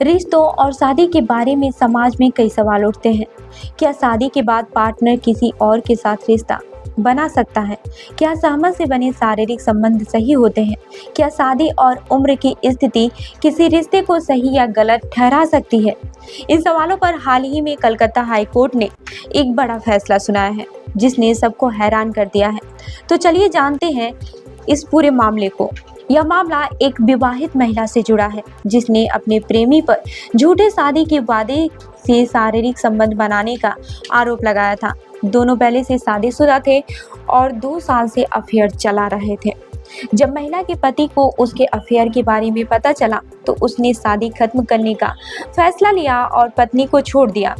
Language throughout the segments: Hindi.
रिश्तों और शादी के बारे में समाज में कई सवाल उठते हैं। क्या शादी के बाद पार्टनर किसी और के साथ रिश्ता बना सकता है? क्या सहमति से बने शारीरिक संबंध सही होते हैं? क्या शादी और उम्र की स्थिति किसी रिश्ते को सही या गलत ठहरा सकती है? इन सवालों पर हाल ही में कलकत्ता हाई कोर्ट ने एक बड़ा फैसला सुनाया है, जिसने सबको हैरान कर दिया है। तो चलिए जानते हैं इस पूरे मामले को। यह मामला एक विवाहित महिला से जुड़ा है, जिसने अपने प्रेमी पर झूठे शादी के वादे से शारीरिक संबंध बनाने का आरोप लगाया था। दोनों पहले से शादीशुदा थे और 2 साल से अफेयर चला रहे थे। जब महिला के पति को उसके अफेयर के बारे में पता चला, तो उसने शादी खत्म करने का फैसला लिया और पत्नी को छोड़ दिया।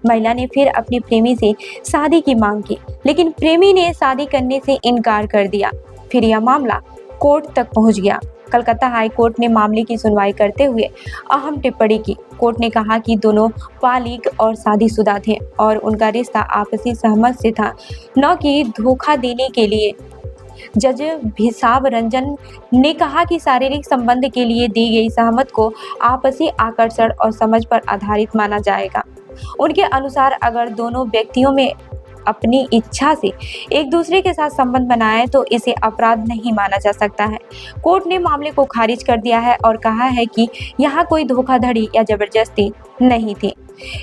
महिला ने फिर अपने प्रेमी से शादी की मांग की, लेकिन प्रेमी ने शादी करने से इनकार कर दिया। फिर यह मामला कोर्ट तक पहुंच गया। कलकत्ता हाई कोर्ट ने मामले की सुनवाई करते हुए अहम टिप्पणी की। कोर्ट ने कहा कि दोनों बालिग और शादीशुदा थे और उनका रिश्ता आपसी सहमति से था, न कि धोखा देने के लिए। जज भिसाब रंजन ने कहा कि शारीरिक संबंध के लिए दी गई सहमति को आपसी आकर्षण और समझ पर आधारित माना जाएगा। उनके अनुसार अगर दोनों व्यक्तियों में अपनी इच्छा से एक दूसरे के साथ संबंध बनाए तो इसे अपराध नहीं माना जा सकता है। कोर्ट ने मामले को खारिज कर दिया है और कहा है कि यहाँ कोई धोखाधड़ी या जबरदस्ती नहीं थी।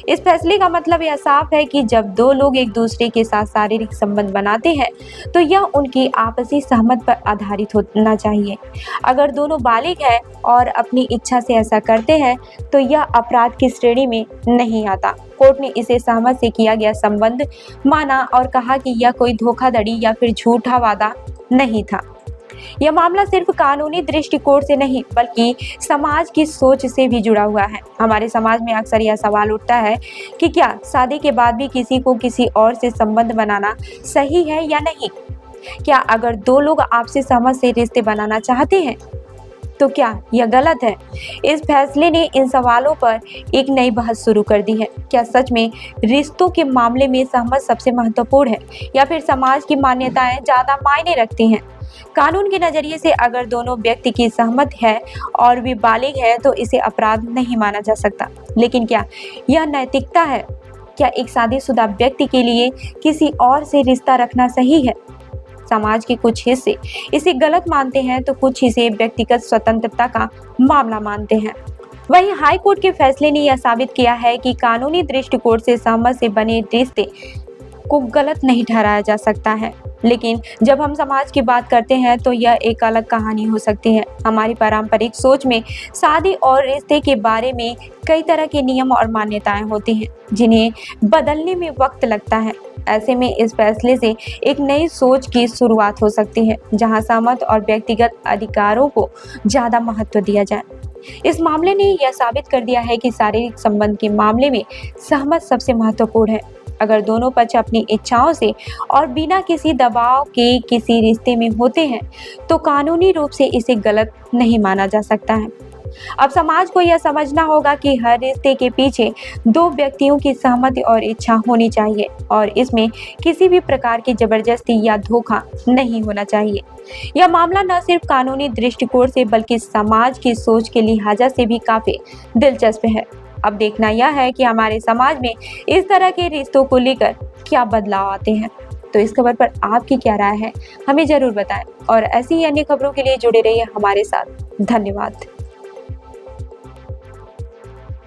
इस फैसले का मतलब यह साफ है कि जब 2 लोग एक दूसरे के साथ शारीरिक संबंध बनाते हैं तो यह उनकी आपसी सहमति पर आधारित होना चाहिए। अगर दोनों बालिग हैं और अपनी इच्छा से ऐसा करते हैं तो यह अपराध की श्रेणी में नहीं आता। कोर्ट ने इसे सहमति से किया गया संबंध माना और कहा कि यह कोई धोखाधड़ी या फिर झूठा वादा नहीं था। यह मामला सिर्फ कानूनी दृष्टिकोण से नहीं, बल्कि समाज की सोच से भी जुड़ा हुआ है। हमारे समाज में अक्सर यह सवाल उठता है कि क्या शादी के बाद भी किसी को किसी और से संबंध बनाना सही है या नहीं? क्या अगर 2 लोग आपसी समझ से रिश्ते बनाना चाहते हैं तो क्या यह गलत है? इस फैसले ने इन सवालों पर एक नई बहस शुरू कर दी है। क्या सच में रिश्तों के मामले में सहमति सबसे महत्वपूर्ण है या फिर समाज की मान्यताएं ज़्यादा मायने रखती हैं? कानून के नजरिए से अगर दोनों व्यक्ति की सहमति है और वे बालिग है तो इसे अपराध नहीं माना जा सकता। लेकिन क्या यह नैतिकता है? क्या एक शादीशुदा व्यक्ति के लिए किसी और से रिश्ता रखना सही है? समाज के कुछ हिस्से इसे गलत मानते हैं तो कुछ हिस्से व्यक्तिगत स्वतंत्रता का मामला मानते हैं। वहीं हाई कोर्ट के फैसले ने यह साबित किया है कि कानूनी दृष्टिकोण से सहमति से बने रिश्ते को गलत नहीं ठहराया जा सकता है। लेकिन जब हम समाज की बात करते हैं तो यह एक अलग कहानी हो सकती है। हमारी पारंपरिक सोच में शादी और रिश्ते के बारे में कई तरह के नियम और मान्यताएं होती हैं, जिन्हें बदलने में वक्त लगता है। ऐसे में इस फैसले से एक नई सोच की शुरुआत हो सकती है, जहां सहमति और व्यक्तिगत अधिकारों को ज़्यादा महत्व दिया जाए। इस मामले ने यह साबित कर दिया है कि शारीरिक संबंध के मामले में सहमति सबसे महत्वपूर्ण है। अगर दोनों पक्ष अपनी इच्छाओं से और बिना किसी दबाव के किसी रिश्ते में होते हैं तो कानूनी रूप से इसे गलत नहीं माना जा सकता है। अब समाज को यह समझना होगा कि हर रिश्ते के पीछे 2 व्यक्तियों की सहमति और इच्छा होनी चाहिए और इसमें किसी भी प्रकार की जबरदस्ती या धोखा नहीं होना चाहिए। यह मामला न सिर्फ कानूनी दृष्टिकोण से बल्कि समाज की सोच के लिहाजा से भी काफी दिलचस्प है। अब देखना यह है कि हमारे समाज में इस तरह के रिश्तों को लेकर क्या बदलाव आते हैं। तो इस खबर पर आपकी क्या राय है, हमें जरूर बताएं और ऐसी ही अन्य खबरों के लिए जुड़े रहिए हमारे साथ। धन्यवाद।